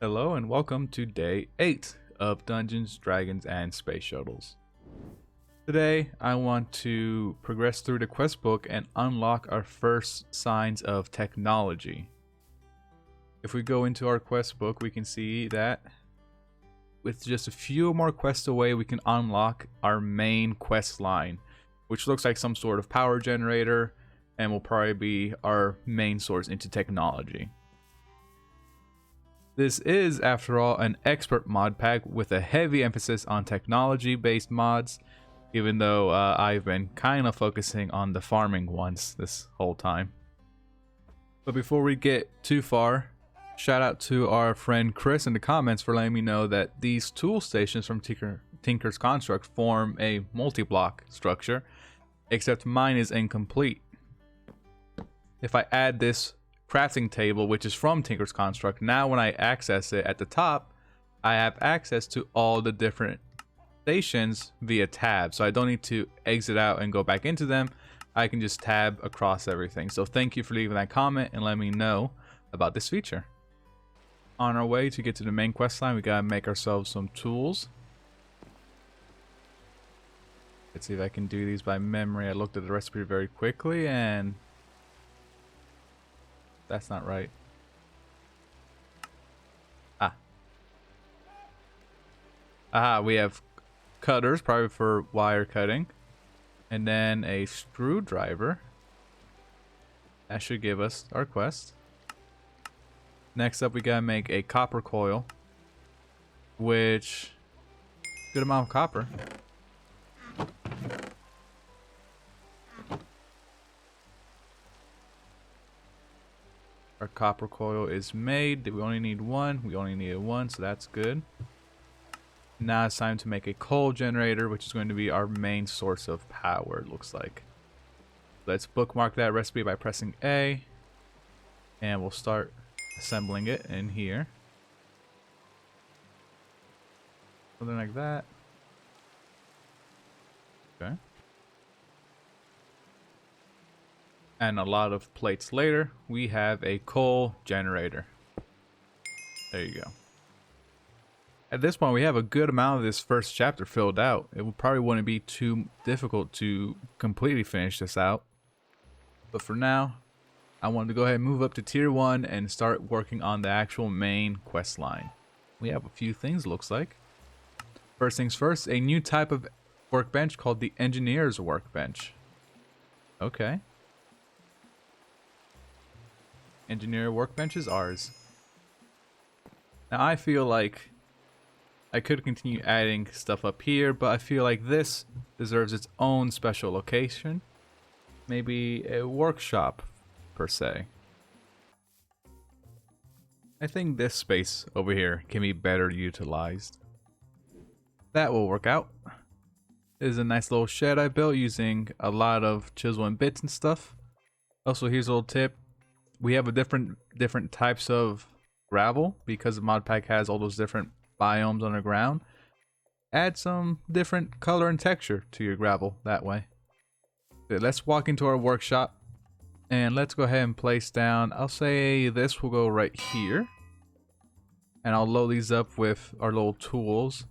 Hello and welcome to day 8 of Dungeons, Dragons, and Space Shuttles. Today, I want to progress through the quest book and unlock our first signs of technology. If we go into our quest book, we can see that with just a few more quests away, we can unlock our main quest line, which looks like some sort of power generator and will probably be our main source into technology. This is, after all, an expert mod pack with a heavy emphasis on technology-based mods, even though I've been kind of focusing on the farming ones this whole time. But before we get too far, shout out to our friend Chris in the comments for letting me know that these tool stations from Tinker's Construct form a multi-block structure, except mine is incomplete. If I add this crafting table, which is from Tinker's Construct, now when I access it at the top, I have access to all the different stations via tab, so I don't need to exit out and go back into them. I can just tab across everything. So thank you for leaving that comment and let me know about this feature. On our way to get to the main quest line, we gotta make ourselves some tools. Let's see if I can do these by memory. I looked at the recipe very quickly and that's not right. We have cutters, probably for wire cutting. And then a screwdriver. That should give us our quest. Next up, we gotta make a copper coil. Which, good amount of copper. Our copper coil is made. We only need one. We only needed one, so that's good. Now it's time to make a coal generator, which is going to be our main source of power, it looks like. Let's bookmark that recipe by pressing A. And we'll start assembling it in here. Something like that. Okay. And a lot of plates later, we have a coal generator. There you go. At this point, we have a good amount of this first chapter filled out. It probably wouldn't be too difficult to completely finish this out. But for now, I wanted to go ahead and move up to tier 1 and start working on the actual main quest line. We have a few things, looks like. First things first, a new type of workbench called the Engineer's Workbench. Okay. Engineer workbench is ours. Now I feel like I could continue adding stuff up here, but I feel like this deserves its own special location. Maybe a workshop, per se. I think this space over here can be better utilized. That will work out. This is a nice little shed I built using a lot of chisel and bits and stuff. Also, here's a little tip. We have a different types of gravel because the mod pack has all those different biomes underground. Add some different color and texture to your gravel that way. Okay, let's walk into our workshop and let's go ahead and place down, I'll say this will go right here. And I'll load these up with our little tools.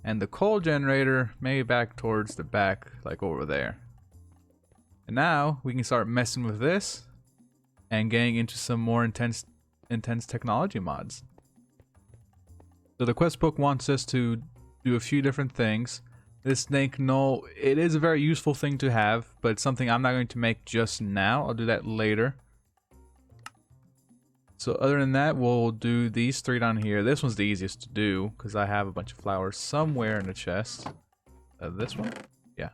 And the coal generator maybe back towards the back, like over there. And now we can start messing with this and getting into some more intense technology mods. So the quest book wants us to do a few different things. This snake knoll, it is a very useful thing to have, but it's something I'm not going to make just now. I'll do that later. So other than that, we'll do these 3 down here. This one's the easiest to do because I have a bunch of flowers somewhere in the chest. This one? Yeah.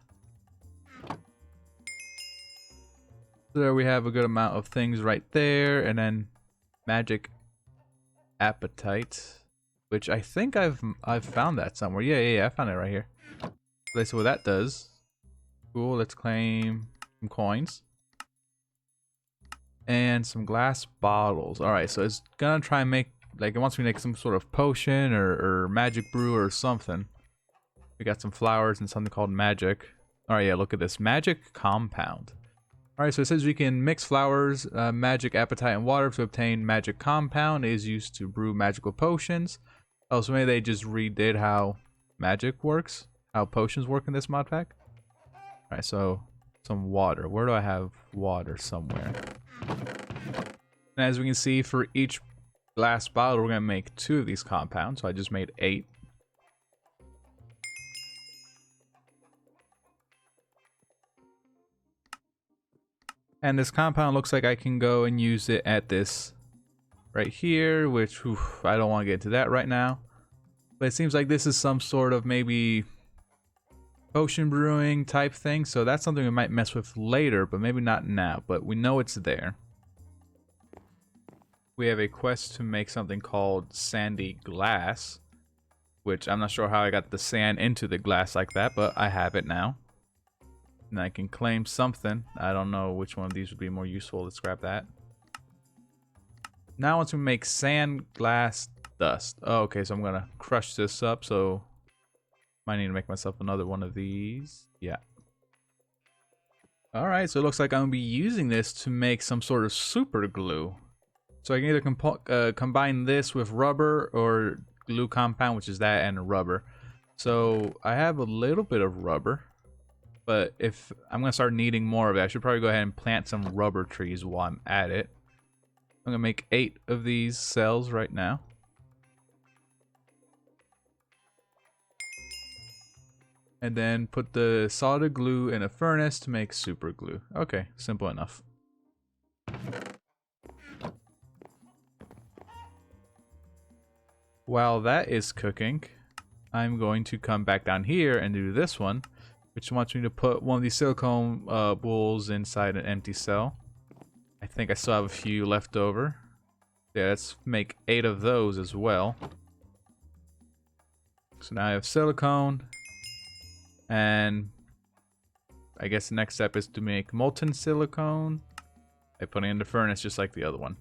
So there we have a good amount of things right there, and then magic appetite, which I think I've found that somewhere. Yeah, I found it right here. Let's see what that does. Cool. Let's claim some coins and some glass bottles. All right, so it's gonna try and make, like, it wants me to make some sort of potion or magic brew or something. We got some flowers and something called magic. All right, yeah, look at this magic compound. Alright, so it says we can mix flowers, magic appetite, and water to obtain magic compound. It is used to brew magical potions. Oh, so maybe they just redid how magic works, how potions work in this mod pack. Alright, so some water. Where do I have water? Somewhere. And as we can see, for each glass bottle, we're going to make 2 of these compounds. So I just made 8. And this compound looks like I can go and use it at this right here, which I don't want to get into that right now. But it seems like this is some sort of maybe potion brewing type thing. So that's something we might mess with later, but maybe not now. But we know it's there. We have a quest to make something called sandy glass, which I'm not sure how I got the sand into the glass like that, but I have it now. And I can claim something. I don't know which one of these would be more useful. Let's grab that. Now I want to make sand glass dust. Oh, okay, so I'm gonna crush this up. So might need to make myself another one of these. Yeah. Alright, so it looks like I'm gonna be using this to make some sort of super glue. So I can either combine this with rubber or glue compound, which is that and rubber. So I have a little bit of rubber. But if I'm going to start needing more of it, I should probably go ahead and plant some rubber trees while I'm at it. I'm going to make 8 of these cells right now. And then put the solid glue in a furnace to make super glue. Okay, simple enough. While that is cooking, I'm going to come back down here and do this one, which wants me to put one of these silicone bowls inside an empty cell. I think I still have a few left over. Yeah, let's make 8 of those as well. So now I have silicone. And I guess the next step is to make molten silicone. I put it in the furnace just like the other one.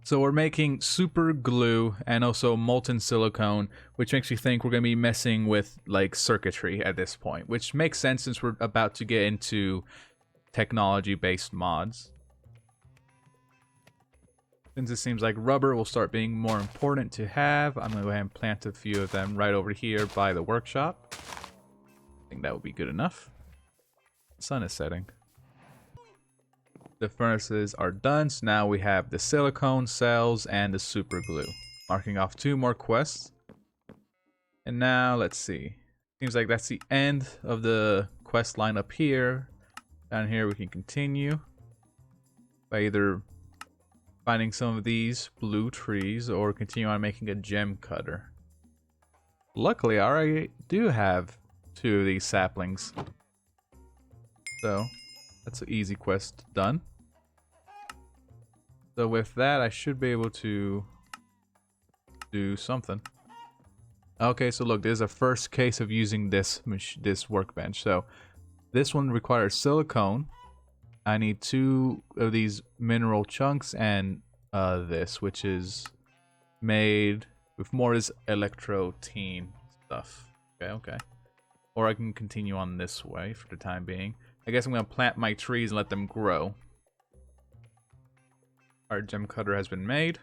So we're making super glue and also molten silicone, which makes me think we're going to be messing with like circuitry at this point, which makes sense since we're about to get into technology-based mods. Since it seems like rubber will start being more important to have, I'm going to go ahead and plant a few of them right over here by the workshop. I think that would be good enough. The sun is setting. The furnaces are done, so now we have the silicone cells and the super glue. Marking off 2 more quests. And now, let's see. Seems like that's the end of the quest line up here. Down here we can continue by either finding some of these blue trees or continue on making a gem cutter. Luckily, I already do have 2 of these saplings. So that's an easy quest done. So with that, I should be able to do something. Okay, so look, there's a first case of using this workbench. So this one requires silicone. I need 2 of these mineral chunks and this, which is made with more is electrotine stuff. Okay. Or I can continue on this way for the time being. I guess I'm going to plant my trees and let them grow. Our gem cutter has been made.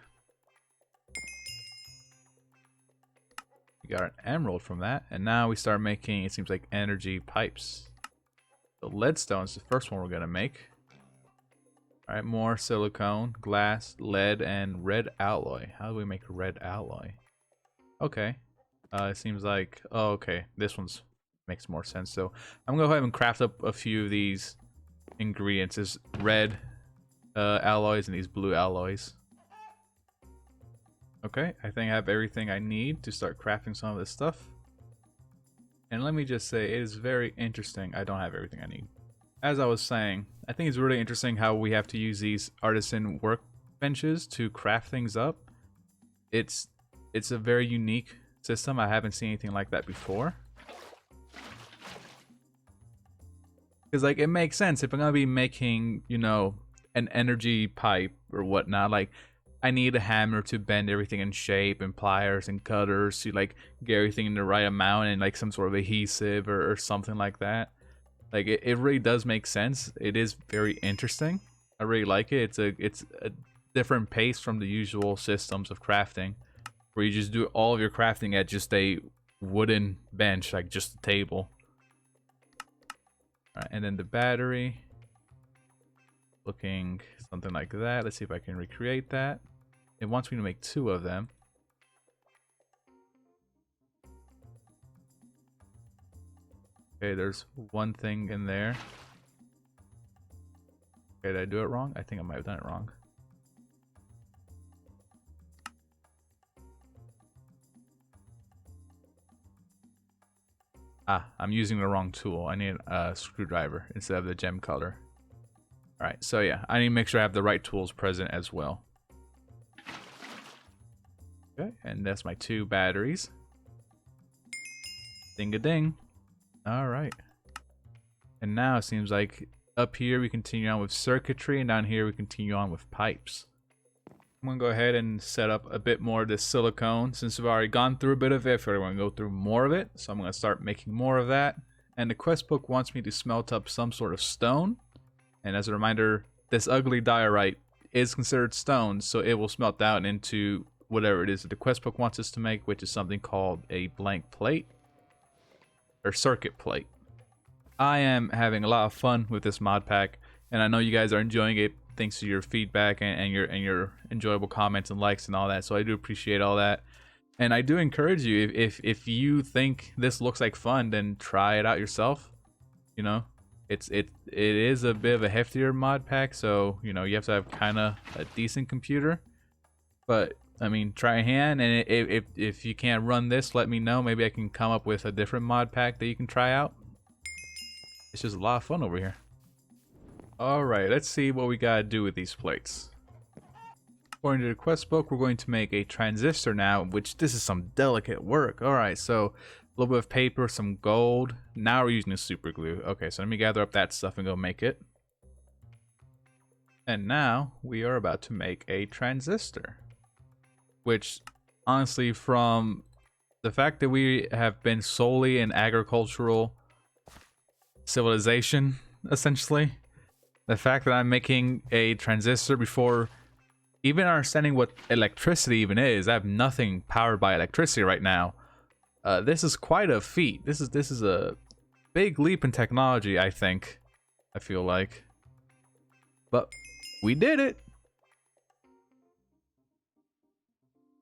We got an emerald from that. And now we start making, it seems like, energy pipes. The leadstone is the first one we're going to make. Alright, more silicone, glass, lead, and red alloy. How do we make red alloy? Okay. It seems like, oh, okay. This one's makes more sense. So I'm going to go ahead and craft up a few of these ingredients. There's red alloys and these blue alloys. Okay, I think I have everything I need to start crafting some of this stuff. And let me just say, it is very interesting. I don't have everything I need. As I was saying, I think it's really interesting how we have to use these artisan workbenches to craft things up. It's a very unique system. I haven't seen anything like that before. Because like it makes sense if I'm gonna be making, you know, an energy pipe or whatnot. Like I need a hammer to bend everything in shape, and pliers and cutters to like get everything in the right amount, and like some sort of adhesive or something like that. Like it really does make sense. It is very interesting. I really like it. It's a different pace from the usual systems of crafting, where you just do all of your crafting at just a wooden bench, like just a table. All right, and then the battery, looking something like that. Let's see if I can recreate that. It wants me to make 2 of them. Okay, there's one thing in there. Okay, did I do it wrong? I think I might have done it wrong. Ah, I'm using the wrong tool. I need a screwdriver instead of the gem color. Alright, so yeah, I need to make sure I have the right tools present as well. Okay, and that's my 2 batteries. Ding-a-ding. Alright. And now it seems like up here we continue on with circuitry, and down here we continue on with pipes. I'm going to go ahead and set up a bit more of this silicone. Since we've already gone through a bit of it, I feel like we're going to go through more of it. So I'm going to start making more of that. And the quest book wants me to smelt up some sort of stone. And as a reminder, this ugly diorite is considered stone, so it will smelt down into whatever it is that the quest book wants us to make, which is something called a blank plate. Or circuit plate. I am having a lot of fun with this mod pack, and I know you guys are enjoying it thanks to your feedback and your enjoyable comments and likes and all that. So I do appreciate all that, and I do encourage you, if you think this looks like fun, then try it out yourself. You know, it is a bit of a heftier mod pack, so you know you have to have kind of a decent computer. But I mean, try a hand, and if you can't run this, let me know. Maybe I can come up with a different mod pack that you can try out. It's just a lot of fun over here. Alright, let's see what we gotta do with these plates. According to the quest book, we're going to make a transistor now, which this is some delicate work. Alright, so a little bit of paper, some gold. Now we're using the super glue. Okay, so let me gather up that stuff and go make it. And now we are about to make a transistor. Which, honestly, from the fact that we have been solely an agricultural civilization, essentially, the fact that I'm making a transistor before even understanding what electricity even is, I have nothing powered by electricity right now. This is quite a feat. This is a big leap in technology, I think. I feel like. But we did it!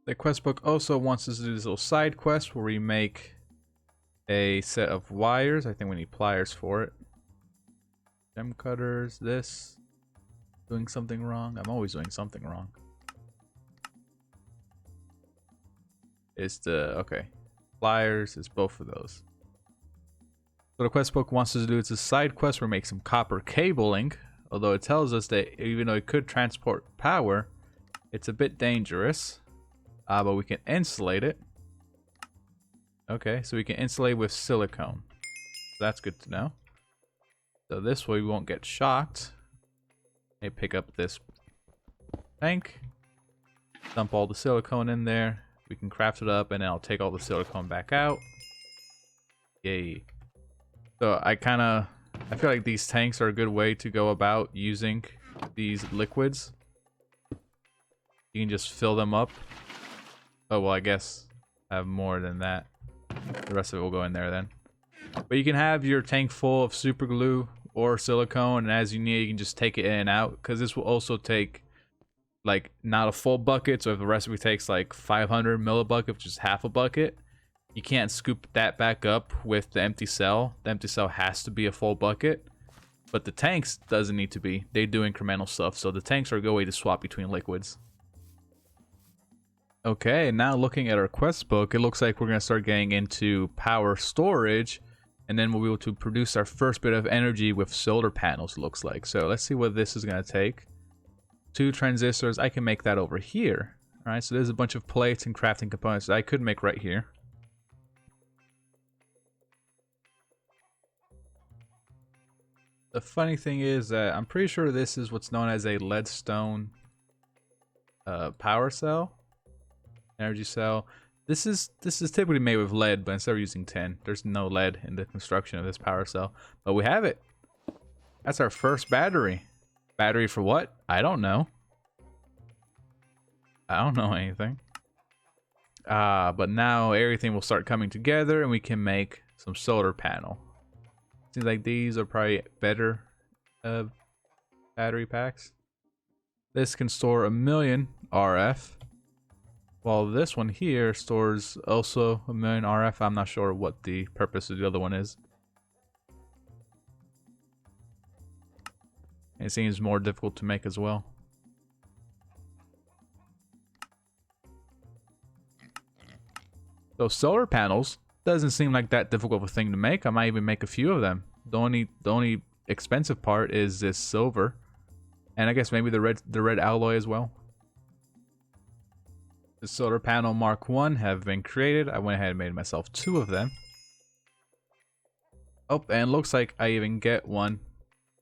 The quest book also wants us to do this little side quest where we make a set of wires. I think we need pliers for it. Gem cutters, this. Doing something wrong? I'm always doing something wrong. It's the, okay. Pliers is both of those. So the quest book wants us to do, it's a side quest where we make some copper cabling. Although it tells us that even though it could transport power, it's a bit dangerous. But we can insulate it. Okay, so we can insulate with silicone. That's good to know. So this way we won't get shocked. Hey, pick up this tank. Dump all the silicone in there. We can craft it up, and then I'll take all the silicone back out. Yay. So I feel like these tanks are a good way to go about using these liquids. You can just fill them up. Oh, well, I guess I have more than that. The rest of it will go in there then. But you can have your tank full of super glue or silicone, and as you need, you can just take it in and out, because this will also take, like, not a full bucket. So if the recipe takes like 500 millibucket, which is half a bucket, you can't scoop that back up with the empty cell. The empty cell has to be a full bucket, but the tanks doesn't need to be. They do incremental stuff, so the tanks are a good way to swap between liquids. Okay, now looking at our quest book, it looks like we're going to start getting into power storage, and then we'll be able to produce our first bit of energy with solar panels, it looks like. So let's see what this is going to take. 2 transistors, I can make that over here. Alright, so there's a bunch of plates and crafting components that I could make right here. The funny thing is that I'm pretty sure this is what's known as a leadstone power cell, energy cell. This is typically made with lead, but instead of using tin, there's no lead in the construction of this power cell. But we have it. That's our first battery. Battery for what? I don't know. I don't know anything. But now everything will start coming together and we can make some solar panel. Seems like these are probably better battery packs. This can store 1,000,000 RF. While this one here stores also 1,000,000 RF. I'm not sure what the purpose of the other one is. It seems more difficult to make as well. So solar panels doesn't seem like that difficult of a thing to make. I might even make a few of them. The only expensive part is this silver, and I guess maybe the red alloy as well. The solar panel Mark 1 have been created. I went ahead and made myself 2 of them. Oh, and looks like I even get one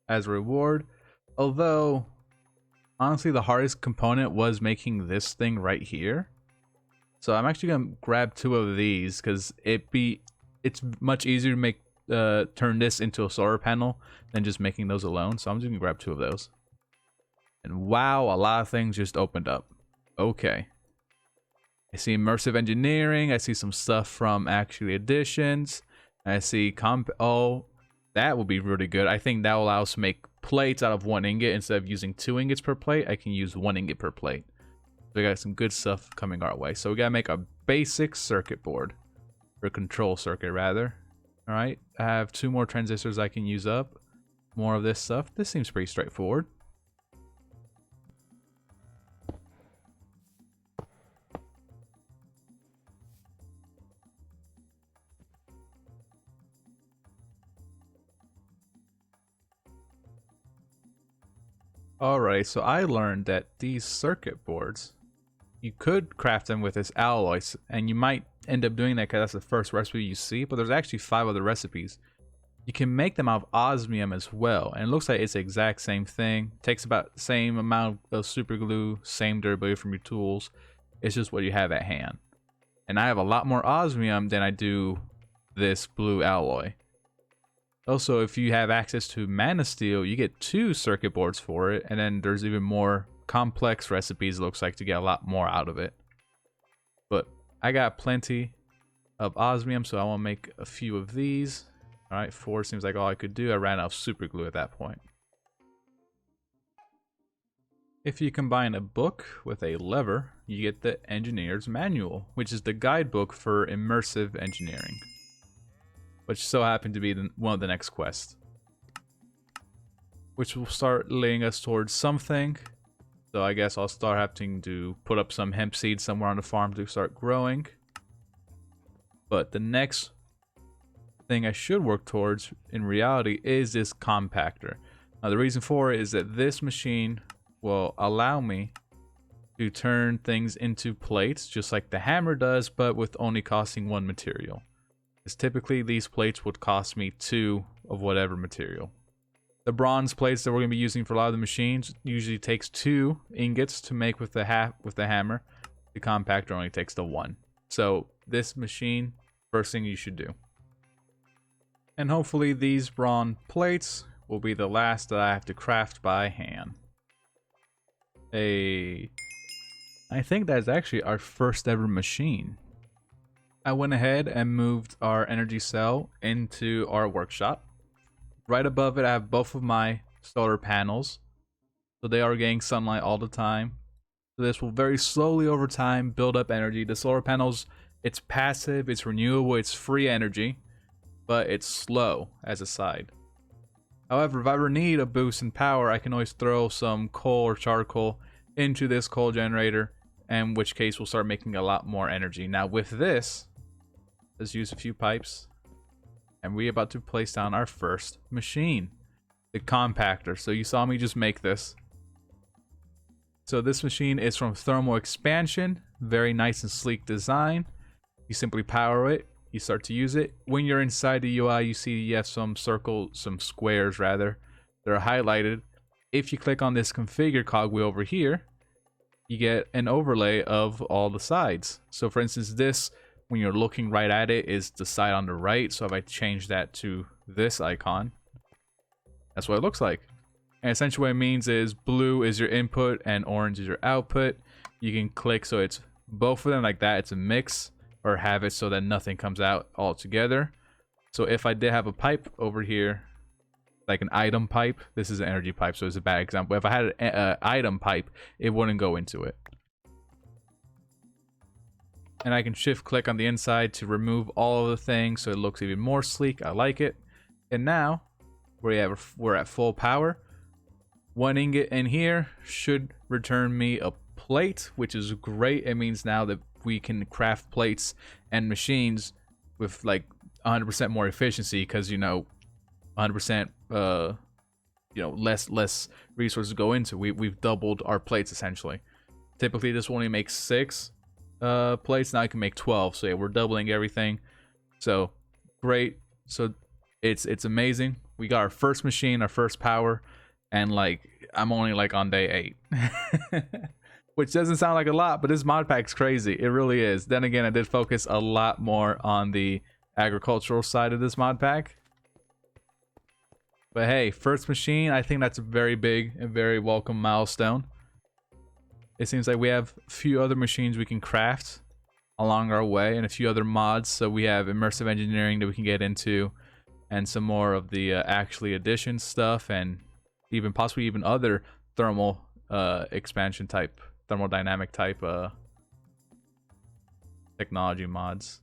as a reward. Although, honestly, the hardest component was making this thing right here. So I'm actually gonna grab 2 of these because it's much easier to make turn this into a solar panel than just making those alone. So I'm just gonna grab 2 of those. And wow, a lot of things just opened up. Okay. I see immersive engineering. I see some stuff from actually additions. I see oh, that would be really good. I think that will allow us to make plates out of 1 ingot instead of using 2 ingots per plate. I can use 1 ingot per plate. So we got some good stuff coming our way. So we gotta make a basic circuit board, or control circuit rather. All right, I have 2 more transistors I can use up. More of this stuff. This seems pretty straightforward. Alright, so I learned that these circuit boards, you could craft them with this alloys, and you might end up doing that because that's the first recipe you see, but there's actually 5 other recipes. You can make them out of osmium as well, and it looks like it's the exact same thing. Takes about the same amount of super glue, same durability from your tools. It's just what you have at hand. And I have a lot more osmium than I do this blue alloy. Also, if you have access to mana steel, you get 2 circuit boards for it, and then there's even more complex recipes, it looks like, to get a lot more out of it. But I got plenty of osmium, so I want to make a few of these. Alright, 4 seems like all I could do. I ran out of super glue at that point. If you combine a book with a lever, you get the engineer's manual, which is the guidebook for immersive engineering, which so happened to be one of the next quests, which will start leading us towards something. So I guess I'll start having to put up some hemp seeds somewhere on the farm to start growing. But the next thing I should work towards in reality is this compactor. Now the reason for it is that this machine will allow me to turn things into plates just like the hammer does, but with only costing 1 material. Because typically these plates would cost me 2 of whatever material. The bronze plates that we're going to be using for a lot of the machines usually takes 2 ingots to make with the hammer. The compactor only takes the 1. So this machine, first thing you should do. And hopefully these bronze plates will be the last that I have to craft by hand. I think that's actually our first ever machine. I went ahead and moved our energy cell into our workshop. Right above it, I have both of my solar panels. So they are getting sunlight all the time. So this will very slowly over time build up energy. The solar panels, it's passive, it's renewable, it's free energy, but it's slow as a side. However, if I ever need a boost in power, I can always throw some coal or charcoal into this coal generator, in which case we'll start making a lot more energy. Now with this, let's use a few pipes, and we're about to place down our first machine, the compactor. So you saw me just make this. So this machine is from Thermal Expansion, very nice and sleek design. You simply power it, you start to use it. When you're inside the UI, you see you have some squares rather, that are highlighted. If you click on this configure cogwheel over here, you get an overlay of all the sides. So for instance, this, when you're looking right at it, is the side on the right. So if I change that to this icon, that's what it looks like. And essentially what it means is blue is your input and orange is your output. You can click so it's both of them like that. It's a mix, or have it so that nothing comes out all together. So if I did have a pipe over here, like an item pipe, this is an energy pipe, so it's a bad example. If I had an item pipe, it wouldn't go into it. And I can shift click on the inside to remove all of the things so it looks even more sleek. I like it. And now we're at full power. One ingot in here should return me a plate, which is great. It means now that we can craft plates and machines with like 100% more efficiency, because 100% less resources go into. We've doubled our plates essentially. Typically this will only make 6 plates. Now I can make 12. So yeah, we're doubling everything. So great. So it's amazing. We got our first machine, our first power, and like I'm only like on day 8. Which doesn't sound like a lot, but this mod pack's crazy. It really is. Then again, I did focus a lot more on the agricultural side of this mod pack. But hey, first machine, I think that's a very big and very welcome milestone. It seems like we have a few other machines we can craft along our way, and a few other mods. So we have immersive engineering that we can get into, and some more of the actually addition stuff, and even possibly even other thermal expansion type, thermodynamic type technology mods.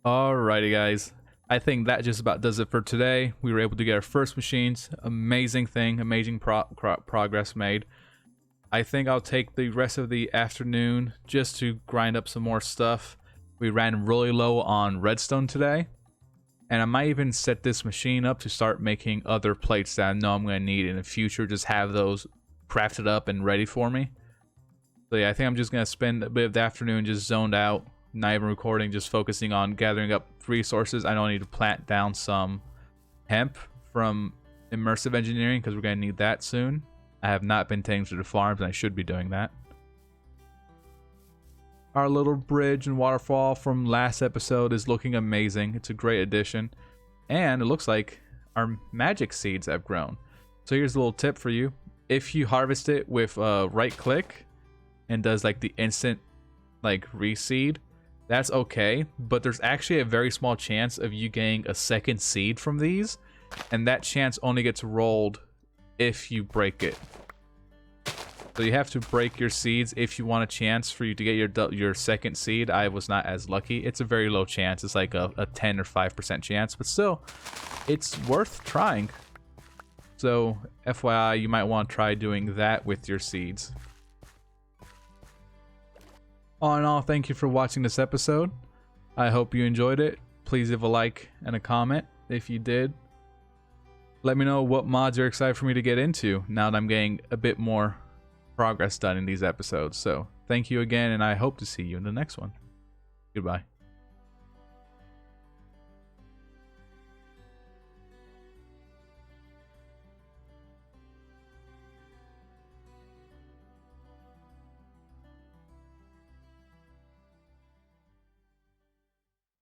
Alrighty guys, I think that just about does it for today. We were able to get our first machines. Amazing thing, amazing progress made. I think I'll take the rest of the afternoon just to grind up some more stuff. We ran really low on redstone today, and I might even set this machine up to start making other plates that I know I'm going to need in the future. Just have those crafted up and ready for me. So yeah, I think I'm just going to spend a bit of the afternoon just zoned out, not even recording, just focusing on gathering up resources. I know I need to plant down some hemp from immersive engineering because we're going to need that soon. I have not been tending to the farms, and I should be doing that. Our little bridge and waterfall from last episode is looking amazing. It's a great addition. And it looks like our magic seeds have grown. So here's a little tip for you. If you harvest it with right click and does like the instant like reseed, that's okay. But there's actually a very small chance of you getting a second seed from these. And that chance only gets rolled if you break it. So you have to break your seeds if you want a chance for you to get your second seed. I was not as lucky. It's a very low chance. It's like a 10 or 5% chance, but still, it's worth trying. So FYI, you might want to try doing that with your seeds. All in all, thank you for watching this episode. I hope you enjoyed it. Please leave a like and a comment if you did. Let me know what mods you're excited for me to get into now that I'm getting a bit more progress done in these episodes. So thank you again, and I hope to see you in the next one. Goodbye.